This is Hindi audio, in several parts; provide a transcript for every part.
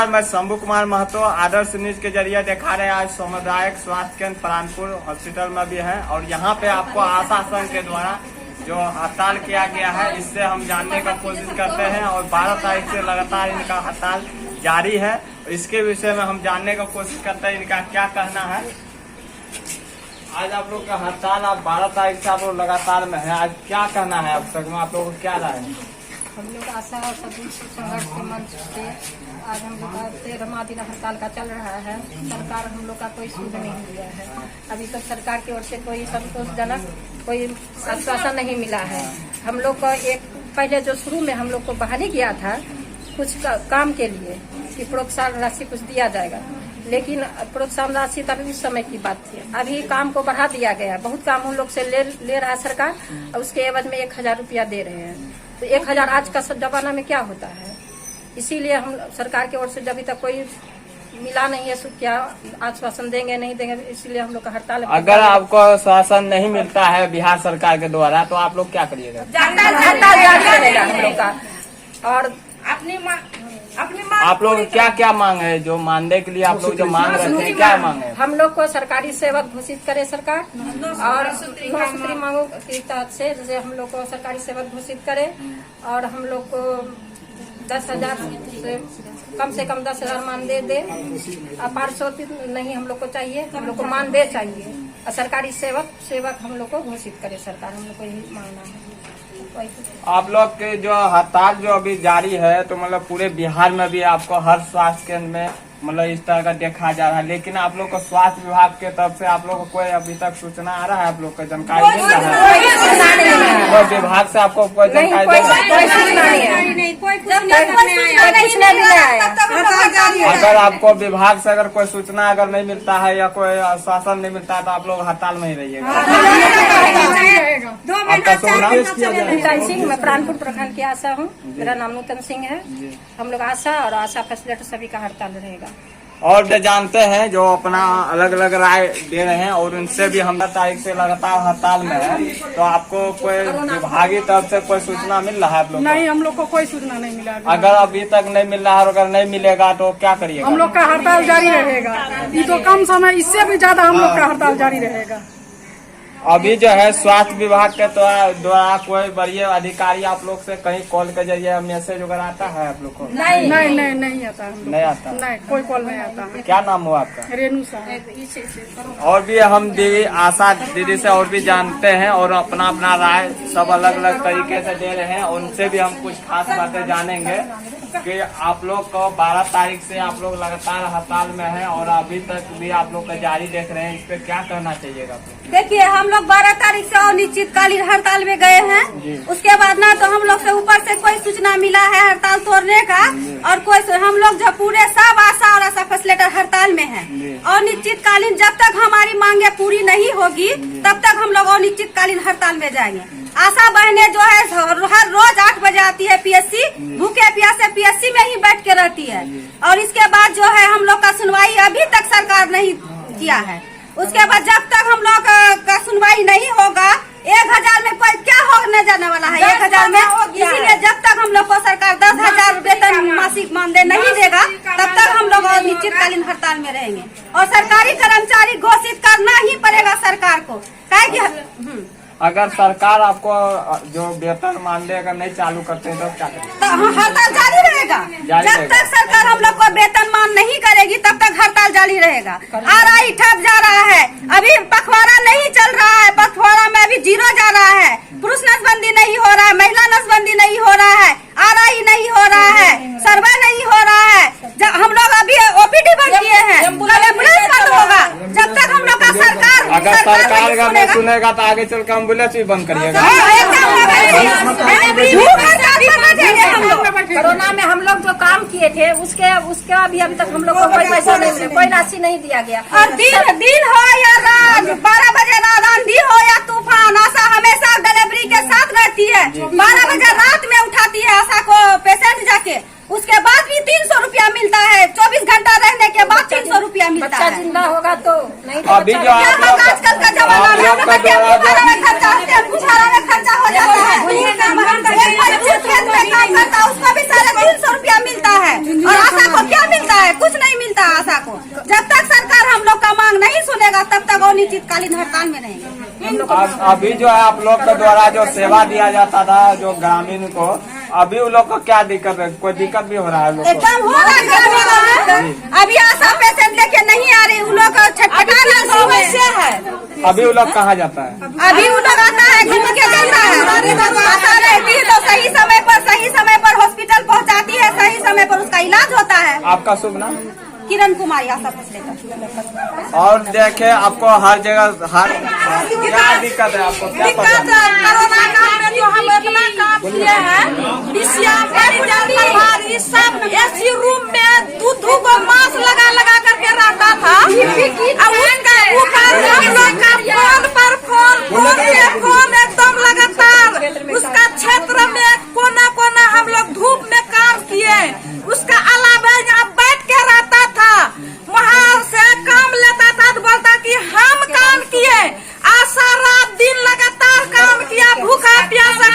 नमस्कार, मैं शंभू कुमार महतो आदर्श न्यूज के जरिए दिखा रहे हैं। आज सामुदायिक स्वास्थ्य केंद्र प्राणपुर हॉस्पिटल में भी है और यहाँ पे आपको आशा संघ के द्वारा जो हड़ताल किया गया है इससे हम जानने का कोशिश करते हैं और 12 तारीख से लगातार इनका हड़ताल जारी है। इसके विषय में हम जानने का कोशिश करते हैं इनका क्या कहना है। आज आप लोग का हड़ताल आप 12 तारीख से आप लोग लगातार में है, आज क्या कहना है अब तक में आप लोगों को क्या राय है? हम लोग आशा और सभी संघर्ष के मंच से आज हम लोग का 13वां दिन हड़ताल का चल रहा है। सरकार हम लोग का कोई सुध नहीं दिया है। अभी तक सरकार की ओर से कोई संतोषजनक कोई आश्वासन नहीं मिला है। हम लोग को एक पहले जो शुरू में हम लोग को बहाली किया था कुछ काम के लिए कि प्रोत्साहन राशि कुछ दिया जाएगा, लेकिन प्रोत्साहन राशि तभी उस समय की बात थी। अभी काम को बढ़ा दिया गया, बहुत काम हम लोग से ले रहा है सरकार और उसके एवज में 1000 रुपया दे रहे हैं। तो 1000 आज का जमाना में क्या होता है, इसीलिए हम सरकार की ओर से जब तक कोई मिला नहीं है क्या आश्वासन देंगे नहीं देंगे, इसलिए हम लोग का हड़ताल। अगर आपको आश्वासन नहीं मिलता है बिहार सरकार के द्वारा तो आप लोग क्या करिएगा? हड़ताल जारी रहेगा हम लोग का। और अपनी आप लोग क्या क्या मांग है जो मानने के लिए आप लोग जो मांग रहे थे, क्या मांग है? हम लोग को सरकारी सेवक घोषित करे सरकार और 9 सूत्री मांगों के तहत से जैसे हम लोग को सरकारी सेवक घोषित करे और हम लोग को 10,000 से कम 10,000 मानदेय दे। पारितोषिक नहीं हम लोग को चाहिए, हम लोग को मानदेय चाहिए और सरकारी सेवक हम लोग को घोषित करे सरकार। हम लोग को यही मांगना है। आप लोग के जो हड़ताल जो अभी जारी है तो मतलब पूरे बिहार में भी आपको हर स्वास्थ्य केंद्र में मतलब इस तरह का देखा जा रहा है, लेकिन आप लोग को स्वास्थ्य विभाग के तरफ से आप लोग को कोई अभी तक सूचना आ रहा है? आप लोग को जानकारी मिल रहा है? कोई विभाग से आपको कोई जानकारी अगर आपको विभाग से अगर कोई सूचना अगर नहीं मिलता है या कोई आश्वासन नहीं मिलता है तो आप लोग हड़ताल में ही रहिएगा। आपका शुभ नाम? नूतन सिंह, मैं प्राणपुर प्रखंड की आशा हूँ। मेरा नाम नूतन सिंह है। हम लोग आशा और आशा फैसिलिटी सभी का हड़ताल रहेगा। और जो जानते हैं जो अपना अलग अलग राय दे रहे हैं और उनसे भी हम 10 तारीख से लगातार हड़ताल में है, तो आपको कोई विभागीय तरफ से कोई सूचना मिल रहा है आप लोग? नहीं, हम लोग को कोई सूचना नहीं मिला। अगर अभी तक नहीं मिल रहा है और अगर नहीं मिलेगा तो क्या करिएगा? हम लोग का हड़ताल जारी रहेगा। ये तो कम समय, इससे भी ज्यादा हम लोग का हड़ताल जारी रहेगा। अभी जो है स्वास्थ्य विभाग के द्वारा कोई वरीय अधिकारी आप लोग से कहीं कॉल के जरिए मैसेज वगैरह आता है आप लोग को? नहीं आता। नहीं आता? नहीं, कोई कॉल नहीं आता है। क्या नाम हुआ आपका? रेणु साहब। और भी हम दीदी आशा दीदी से और भी जानते हैं और अपना अपना राय सब अलग अलग तरीके से दे रहे हैं। उनसे भी हम कुछ खास बातें जानेंगे कि आप लोग को 12 तारीख से आप लोग लगातार हड़ताल में हैं और अभी तक भी आप लोग का जारी देख रहे हैं, इस पे क्या कहना चाहिएगा? देखिए, हम लोग 12 तारीख से अनिश्चितकालीन हड़ताल में गए हैं। उसके बाद ना तो हम लोग से ऊपर से कोई सूचना मिला है हड़ताल तोड़ने का और कोई हम लोग जो पूरे सब आशा और आशा फैसिलिटेटर हड़ताल में हैं। अनिश्चितकालीन जब तक हमारी मांगे पूरी नहीं होगी तब तक हम लोग अनिश्चितकालीन हड़ताल में जाएंगे। आशा बहनें जो है हर रोज 8 बजे आती है पीएससी, भूखे प्यासे पीएससी में ही बैठ के रहती है और इसके बाद जो है हम लोग का सुनवाई अभी तक सरकार नहीं किया है। उसके बाद जब तक हम लोग का सुनवाई नहीं होगा 1000 में कोई क्या होने जाने वाला है 1000 में। इसीलिए जब तक हम लोग को सरकार 10,000 वेतन मासिक मानदेय नहीं देगा तब तक हम लोग अनिश्चितकालीन हड़ताल में रहेंगे और सरकारी कर्मचारी घोषित करना ही पड़ेगा सरकार को। अगर सरकार आपको जो वेतन मानदेय अगर नहीं चालू करते हैं तो क्या करेंगे? तो हड़ताल जारी रहेगा। जब तक सरकार हम लोग को वेतन मान नहीं करेगी तब तक हड़ताल जारी रहेगा। RI ठप जा रहा है, अभी पखवाड़ा नहीं चल रहा है, पखवाड़ा में अभी 0 जा रहा है, पुरुष नसबंदी नहीं हो रहा है, महिला नसबंदी नहीं हो रहा है, RI नहीं हो रहा है, सर्वे नहीं हो रहा है। हम लोग अभी OPD बंद किए हैं, एम्बुलेंस बंद होगा जब तक हम लोग का सरकार अगर नहीं सुनेगा तो आगे चल कर एम्बुलेंस भी बंद करिएगा। कोरोना में हम लोग जो काम किए थे उसके भी अभी तक हम लोग को कोई पैसा नहीं मिला, कोई राशि नहीं दिया गया। और दिन हो या रात, 12 बजे आंधी हो या तूफान, आशा हमेशा डिलीवरी के साथ रहती है। 12 बजे रात में उठाती है आशा को पेशेंट जाके, उसके बाद भी 300 रुपया मिलता है। 24 घंटा रहने के बाद 300 रुपया मिलता है। बच्चा जिंदा होगा तो नहीं तो अभी जो आजकल का जमाना में टेम्पू भाड़ा में खर्चा हो जाता है। खेत में काम करता है उसको भी 350 रुपया मिलता है और आशा को क्या मिलता अभी जो है आप लोग के द्वारा जो सेवा दिया जाता था जो ग्रामीण को, अभी उन लोग को क्या दिक्कत है? कोई दिक्कत भी हो रहा है लोग को? एकदम हो रहा है। अभी आशा पेशेंट लेके नहीं आ रही, उन लोग समस्या है। अभी उन लोग कहाँ जाता है? अभी उन लोग आता है घूम के जाता है, आशा रहती है तो सही समय पर हॉस्पिटल पहुंचाती है, सही समय पर उसका इलाज होता है। आपका शुभ नाम? किरण कुमारी, आशा फैसिलिटेटर। और देखे आपको हर जगह हर क्या दिक्कत है आपको? क्या दिक्कत कोरोना काल में जो हम इतना काम किए हैं, सब ऐसी रूम में दूध को मास्क लगा करके रहता था। अब उसका ऊपर हम लोग का फोन एकदम लगातार उसका क्षेत्र में कोना हम लोग धूप में काम किए। उसका अलावा यहाँ बैठ के रहता था, वहाँ से काम लेता था तो बोलता कि हम काम किए। आशा रात दिन लगातार काम किया, भूखा प्यासा।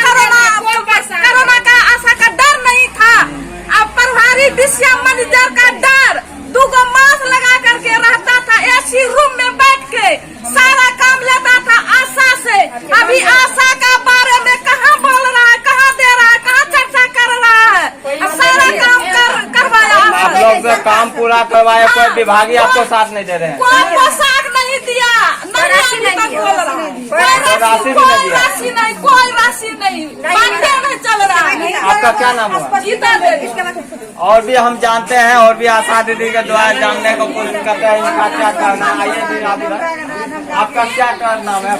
कोरोना का आशा का डर नहीं था। अब प्रभारी दिशा मैनेजर का डर, 2 मास्क लगा करके रहता था, ऐसी रूम में बैठ के सारा काम लेता था आशा से। अभी आशा का बारे में कहाँ बोल रहा है, कहाँ दे रहा है, कहाँ चर्चा कर रहा है? अब सारा काम करवाया आप लोग से काम पूरा करवाया, कोई विभागी आपको साथ नहीं दे रहे हैं? कोई पोशाक नहीं दिया, कोई राशि नहीं, कोई राशि नहीं, बांधे नहीं चल रहा है। आपका क्या नाम हुआ? गीता देवी। और भी हम जानते हैं, और भी आशा दीदी के द्वारा जानने को कोशिश करते हैं इनका क्या करना है। आइए जी, आप इधर। आपका क्या नाम है?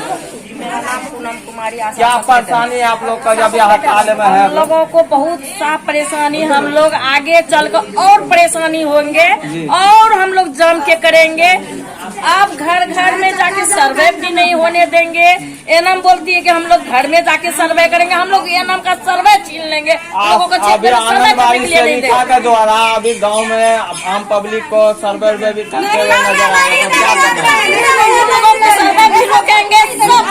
मेरा नाम पूनम कुमारी। क्या परेशानी है आप लोग का जब यहाँ हड़ताल में है? हम लोगों को बहुत सा परेशानी, हम लोग आगे चलकर और परेशानी होंगे और हम लोग जम के करेंगे। आप घर में जाके सर्वे भी नहीं होने देंगे। एनम बोलती है कि हम लोग घर में जाके सर्वे करेंगे, हम लोग एनम का सर्वे छीन लेंगे। लोगों को अभी आंगनबाड़ी सेविका के द्वारा अभी गांव में आम पब्लिक को सर्वे भी करते हुए नजर आ रहे हैं। क्या करना है? लोगों को सर्वे भी रोकेंगे, सब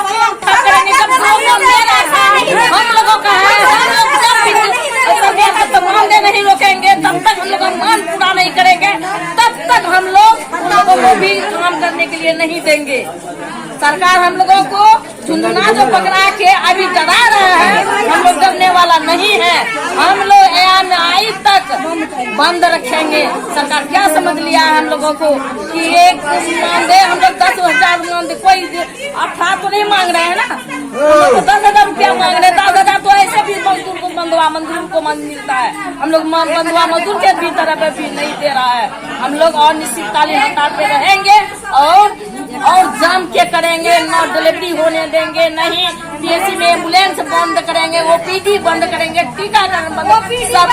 ठप करेंगे। जब हम लोगों का है, हम लोग सरकार का तमाम दे नहीं रोकेंगे, तब तक हम लोग का मान पूरा नहीं करेंगे, तब तक हम लोग उन लोगों को भी काम करने के लिए नहीं देंगे। सरकार हम लोगों को झुंझुना जो पकड़ा के अभी डरा रहा है, हम लोग डरने वाला नहीं है। हम लोग एएनआई तक बंद रखेंगे। सरकार क्या समझ लिया है हम लोगों को कि एक मानदेय हम लोग 10,000 मानदेय, कोई 18 तो नहीं मांग रहे हैं ना, हम लोग 10,000 रुपया मांग रहे हैं। 10,000 तो ऐसे भी मजदूर को मजदूर को मिलता है, हम लोग बंधुआ मजदूर के भी तरफ भी नहीं दे रहा है। हम लोग और निश्चितकालीन हड़ताल पे रहेंगे और जम के करेंगे, नो डिलीवरी होने देंगे नहीं। पीएससी में एम्बुलेंस बंद करेंगे, ओपीडी बंद करेंगे, टीकाकरण बंद, सब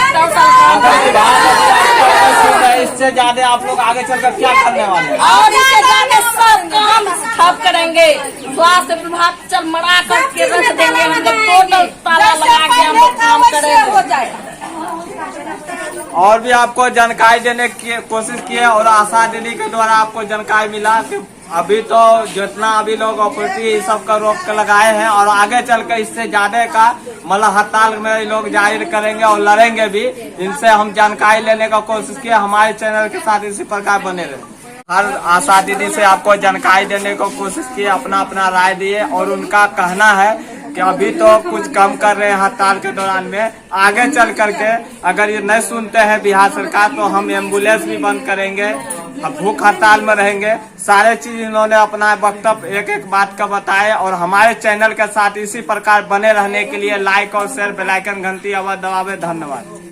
इससे ज्यादा आप लोग आगे चलकर क्या करने वाले हैं? और इससे ज्यादा सब काम ठप करेंगे। स्वास्थ्य विभाग चल मरा करके रख देंगे, हम लोग टोटल ताला लगा के हम लोग काम करेंगे। और भी आपको जानकारी देने की कोशिश की है और आशा दीदी के द्वारा आपको जानकारी मिला कि अभी तो जितना अभी लोग ऑपरेटिव सब का रोक लगाए हैं और आगे चलकर इससे ज्यादा का मतलब हड़ताल में लोग जाहिर करेंगे और लड़ेंगे भी। इनसे हम जानकारी लेने का कोशिश किया। हमारे चैनल के साथ इसी प्रकार बने रहे। हर आशा दीदी से आपको जानकारी देने को कोशिश की, अपना राय दिए और उनका कहना है कि अभी तो कुछ कम कर रहे हैं हड़ताल के दौरान में, आगे चल करके अगर ये नहीं सुनते हैं बिहार सरकार तो हम एम्बुलेंस भी बंद करेंगे, भूख हड़ताल में रहेंगे। सारे चीज इन्होंने अपना वक्तव्य एक बात का बताए और हमारे चैनल के साथ इसी प्रकार बने रहने के लिए लाइक और शेयर बेल आइकन घंटी आवाज दबावे। धन्यवाद।